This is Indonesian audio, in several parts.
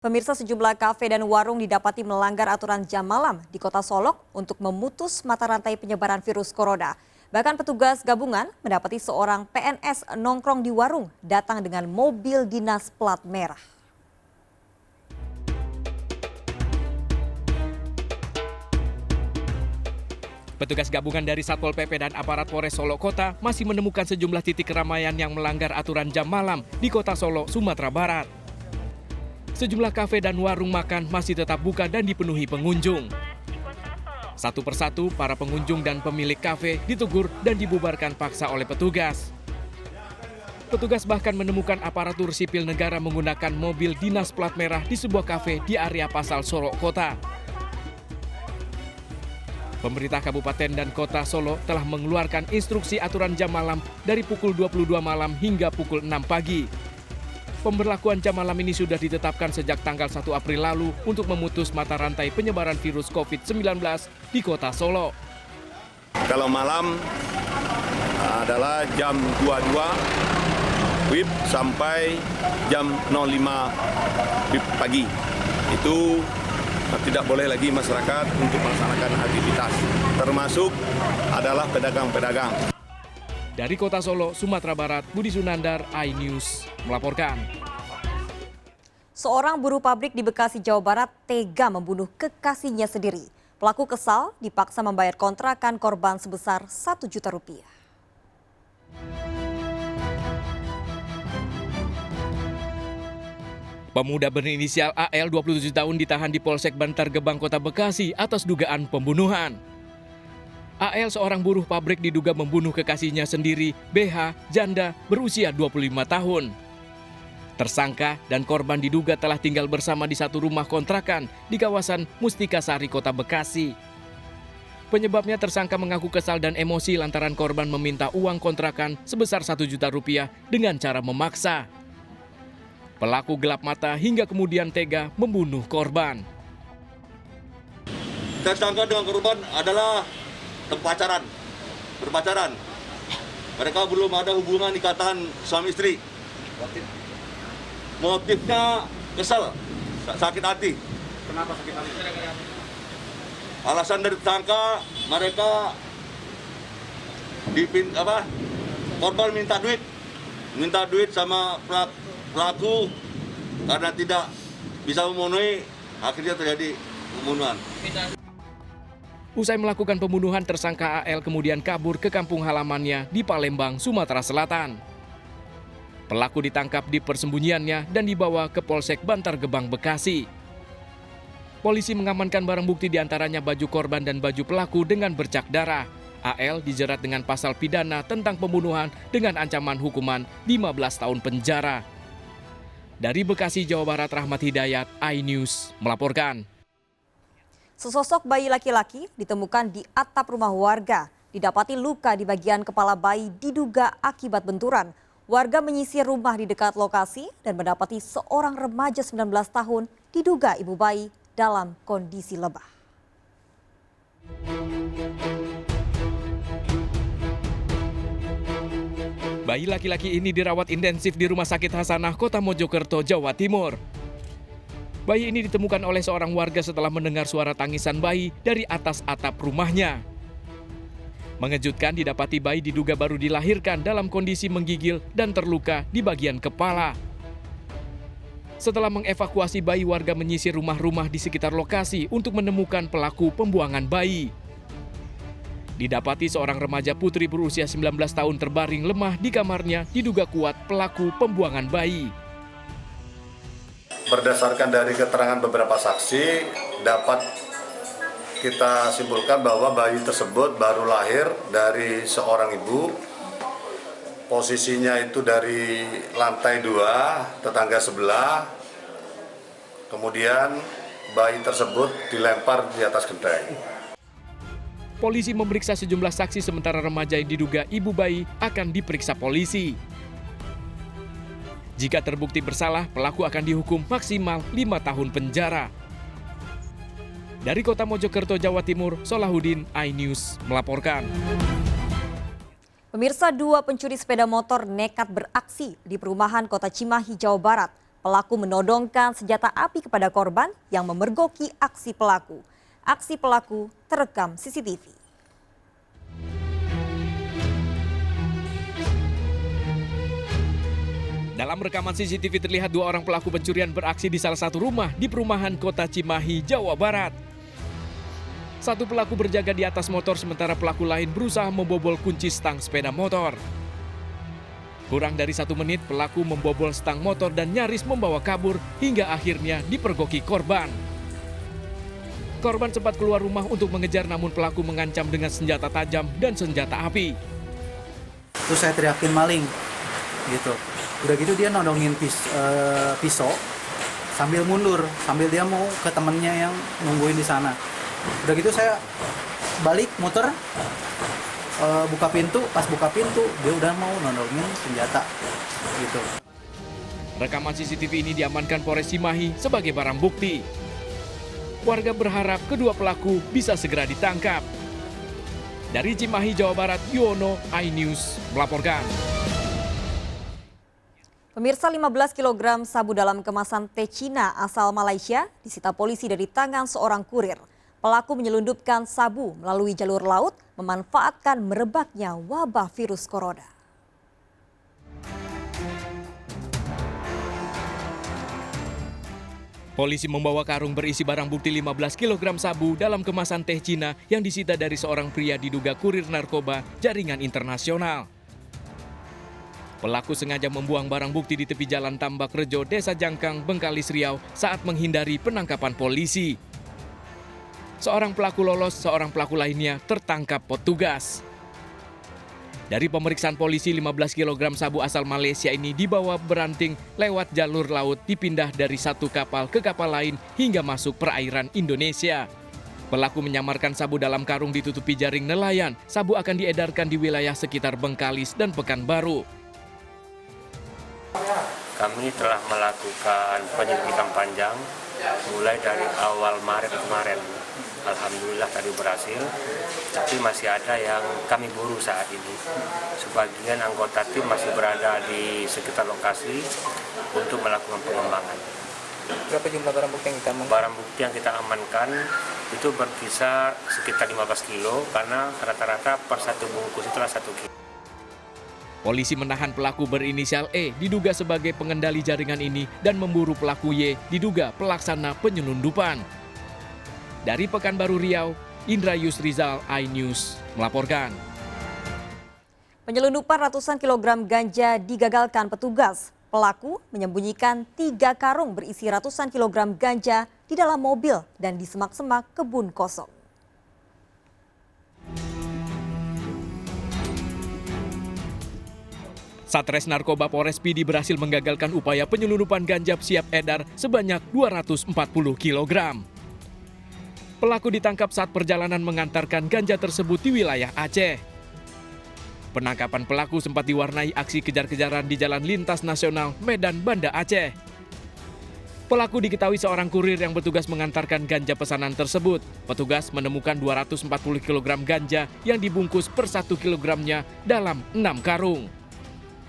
Pemirsa, sejumlah kafe dan warung didapati melanggar aturan jam malam di Kota Solok untuk memutus mata rantai penyebaran virus corona. Bahkan petugas gabungan mendapati seorang PNS nongkrong di warung datang dengan mobil dinas plat merah. Petugas gabungan dari Satpol PP dan aparat Polres Solok Kota masih menemukan sejumlah titik keramaian yang melanggar aturan jam malam di Kota Solok, Sumatera Barat. Sejumlah kafe dan warung makan masih tetap buka dan dipenuhi pengunjung. Satu persatu, para pengunjung dan pemilik kafe ditegur dan dibubarkan paksa oleh petugas. Petugas bahkan menemukan aparatur sipil negara menggunakan mobil dinas plat merah di sebuah kafe di area Pasal Solok Kota. Pemerintah Kabupaten dan Kota Solo telah mengeluarkan instruksi aturan jam malam dari pukul 22 malam hingga pukul 6 pagi. Pemberlakuan jam malam ini sudah ditetapkan sejak tanggal 1 April lalu untuk memutus mata rantai penyebaran virus COVID-19 di Kota Solo. Kalau malam adalah jam 22 WIB sampai jam 05 WIB pagi. Itu tidak boleh lagi masyarakat untuk melaksanakan aktivitas, termasuk adalah pedagang-pedagang. Dari Kota Solo, Sumatera Barat, Budi Sunandar, iNews melaporkan. Seorang buruh pabrik di Bekasi, Jawa Barat tega membunuh kekasihnya sendiri. Pelaku kesal dipaksa membayar kontrakan korban sebesar Rp1 juta. Pemuda berinisial AL 27 tahun ditahan di Polsek Bantar Gebang, Kota Bekasi atas dugaan pembunuhan. AL seorang buruh pabrik diduga membunuh kekasihnya sendiri, BH, janda, berusia 25 tahun. Tersangka dan korban diduga telah tinggal bersama di satu rumah kontrakan di kawasan Mustika Sari, Kota Bekasi. Penyebabnya tersangka mengaku kesal dan emosi lantaran korban meminta uang kontrakan sebesar Rp1 juta dengan cara memaksa. Pelaku gelap mata hingga kemudian tega membunuh korban. Tersangka dengan korban adalah berpacaran. Mereka belum ada hubungan ikatan suami istri. Motifnya kesal, sakit hati. Kenapa sakit hati? Alasan dari tersangka, mereka korban minta duit sama pelaku karena tidak bisa memenuhi, akhirnya terjadi pembunuhan. Usai melakukan pembunuhan, tersangka AL kemudian kabur ke kampung halamannya di Palembang, Sumatera Selatan. Pelaku ditangkap di persembunyiannya dan dibawa ke Polsek Bantar Gebang, Bekasi. Polisi mengamankan barang bukti diantaranya baju korban dan baju pelaku dengan bercak darah. AL dijerat dengan pasal pidana tentang pembunuhan dengan ancaman hukuman 15 tahun penjara. Dari Bekasi, Jawa Barat, Rahmat Hidayat, iNews melaporkan. Sesosok bayi laki-laki ditemukan di atap rumah warga. Didapati luka di bagian kepala bayi diduga akibat benturan. Warga menyisir rumah di dekat lokasi dan mendapati seorang remaja 19 tahun diduga ibu bayi dalam kondisi lebah. Bayi laki-laki ini dirawat intensif di Rumah Sakit Hasanah, Kota Mojokerto, Jawa Timur. Bayi ini ditemukan oleh seorang warga setelah mendengar suara tangisan bayi dari atas atap rumahnya. Mengejutkan, didapati bayi diduga baru dilahirkan dalam kondisi menggigil dan terluka di bagian kepala. Setelah mengevakuasi bayi, warga menyisir rumah-rumah di sekitar lokasi untuk menemukan pelaku pembuangan bayi. Didapati seorang remaja putri berusia 19 tahun terbaring lemah di kamarnya, diduga kuat pelaku pembuangan bayi. Berdasarkan dari keterangan beberapa saksi, dapat kita simpulkan bahwa bayi tersebut baru lahir dari seorang ibu. Posisinya itu dari lantai 2, tetangga sebelah. Kemudian bayi tersebut dilempar di atas genteng. Polisi memeriksa sejumlah saksi sementara remaja yang diduga ibu bayi akan diperiksa polisi. Jika terbukti bersalah, pelaku akan dihukum maksimal 5 tahun penjara. Dari Kota Mojokerto, Jawa Timur, Solahuddin, iNews melaporkan. Pemirsa, 2 pencuri sepeda motor nekat beraksi di perumahan Kota Cimahi, Jawa Barat. Pelaku menodongkan senjata api kepada korban yang memergoki aksi pelaku. Aksi pelaku terekam CCTV. Dalam rekaman CCTV terlihat 2 orang pelaku pencurian beraksi di salah satu rumah di perumahan Kota Cimahi, Jawa Barat. Satu pelaku berjaga di atas motor sementara pelaku lain berusaha membobol kunci stang sepeda motor. Kurang dari 1 menit, pelaku membobol stang motor dan nyaris membawa kabur hingga akhirnya dipergoki korban. Korban sempat keluar rumah untuk mengejar namun pelaku mengancam dengan senjata tajam dan senjata api. Terus saya teriakin maling, gitu. Udah gitu dia nodongin pisau sambil mundur, sambil dia mau ke temennya yang nungguin di sana. Udah gitu saya balik muter, buka pintu, pas buka pintu dia udah mau nodongin senjata, gitu. Rekaman CCTV ini diamankan Polres Cimahi sebagai barang bukti. Warga berharap kedua pelaku bisa segera ditangkap. Dari Cimahi, Jawa Barat, Yuwono, iNews melaporkan. Pemirsa, 15 kg sabu dalam kemasan teh Cina asal Malaysia disita polisi dari tangan seorang kurir. Pelaku menyelundupkan sabu melalui jalur laut, memanfaatkan merebaknya wabah virus corona. Polisi membawa karung berisi barang bukti 15 kg sabu dalam kemasan teh Cina yang disita dari seorang pria diduga kurir narkoba jaringan internasional. Pelaku sengaja membuang barang bukti di tepi jalan Tambak Rejo, Desa Jangkang, Bengkalis, Riau saat menghindari penangkapan polisi. Seorang pelaku lolos, seorang pelaku lainnya tertangkap petugas. Dari pemeriksaan polisi, 15 kg sabu asal Malaysia ini dibawa beranting lewat jalur laut, dipindah dari satu kapal ke kapal lain hingga masuk perairan Indonesia. Pelaku menyamarkan sabu dalam karung ditutupi jaring nelayan. Sabu akan diedarkan di wilayah sekitar Bengkalis dan Pekanbaru. Kami telah melakukan penyelidikan panjang mulai dari awal Maret kemarin. Alhamdulillah tadi berhasil, tapi masih ada yang kami buru saat ini. Sebagian anggota tim masih berada di sekitar lokasi untuk melakukan pengembangan. Berapa jumlah barang bukti yang kita amankan? Barang bukti yang kita amankan itu berkisar sekitar 15 kilo karena rata-rata per satu bungkus itulah 1 kilo. Polisi menahan pelaku berinisial E diduga sebagai pengendali jaringan ini dan memburu pelaku Y diduga pelaksana penyelundupan. Dari Pekanbaru, Riau, Indra Yusrizal, iNews melaporkan. Penyelundupan ratusan kilogram ganja digagalkan petugas. Pelaku menyembunyikan 3 karung berisi ratusan kilogram ganja di dalam mobil dan di semak-semak kebun kosong. Satres Narkoba Polres Pidi berhasil menggagalkan upaya penyelundupan ganja siap edar sebanyak 240 kg. Pelaku ditangkap saat perjalanan mengantarkan ganja tersebut di wilayah Aceh. Penangkapan pelaku sempat diwarnai aksi kejar-kejaran di Jalan Lintas Nasional Medan, Banda Aceh. Pelaku diketahui seorang kurir yang bertugas mengantarkan ganja pesanan tersebut. Petugas menemukan 240 kg ganja yang dibungkus per 1 kilogramnya dalam 6 karung.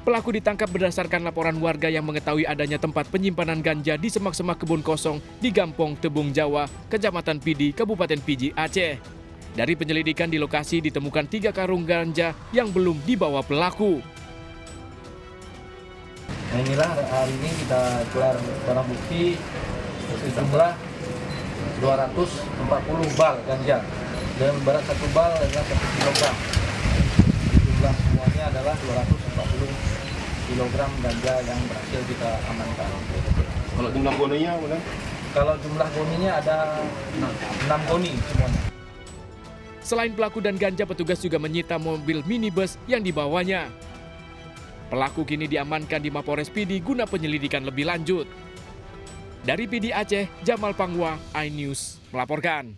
Pelaku ditangkap berdasarkan laporan warga yang mengetahui adanya tempat penyimpanan ganja di semak-semak kebun kosong di Gampong Tebung Jawa, Kecamatan Pidi, Kabupaten Pidi, Aceh. Dari penyelidikan di lokasi ditemukan 3 karung ganja yang belum dibawa pelaku. Nah inilah hari ini kita gelar barang bukti sejumlah 240 bal ganja dan berat 1 bal adalah 1 kilogram. Jumlah semuanya adalah 240 kilogram ganja yang berhasil kita amankan. Kalau jumlah goninya mana? Kalau jumlah goninya ada 6 goni semuanya. Selain pelaku dan ganja, petugas juga menyita mobil minibus yang dibawanya. Pelaku kini diamankan di Mapores Pidi guna penyelidikan lebih lanjut. Dari Pidi Aceh, Jamal Pangwa, iNews melaporkan.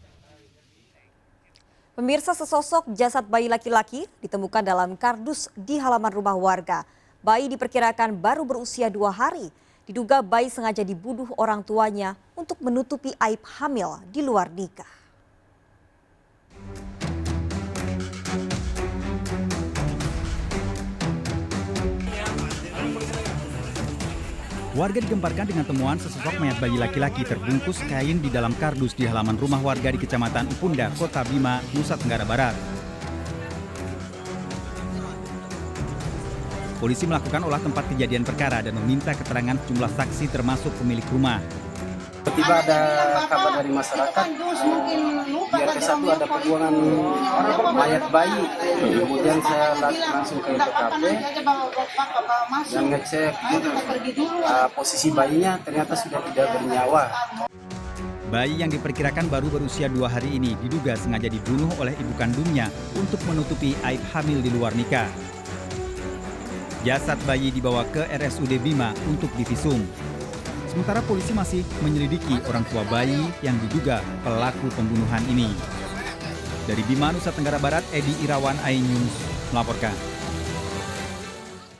Pemirsa, sesosok jasad bayi laki-laki ditemukan dalam kardus di halaman rumah warga. Bayi diperkirakan baru berusia 2 hari. Diduga bayi sengaja dibunuh orang tuanya untuk menutupi aib hamil di luar nikah. Warga digemparkan dengan temuan sesosok mayat bayi laki-laki terbungkus kain di dalam kardus di halaman rumah warga di Kecamatan Upunda, Kota Bima, Nusa Tenggara Barat. Polisi melakukan olah tempat kejadian perkara dan meminta keterangan sejumlah saksi termasuk pemilik rumah. Tiba-tiba ada kabar dari masyarakat, di RT 1 ada pembuangan mayat bayi. Kemudian saya langsung ke TKP dan ngecek posisi bayinya, ternyata sudah tidak bernyawa. Bayi yang diperkirakan baru berusia 2 hari ini diduga sengaja dibunuh oleh ibu kandungnya untuk menutupi aib hamil di luar nikah. Jasad bayi dibawa ke RSUD Bima untuk divisum. Sementara polisi masih menyelidiki orang tua bayi yang diduga pelaku pembunuhan ini. Dari Bima, Nusa Tenggara Barat, Edi Irawan, iNews melaporkan.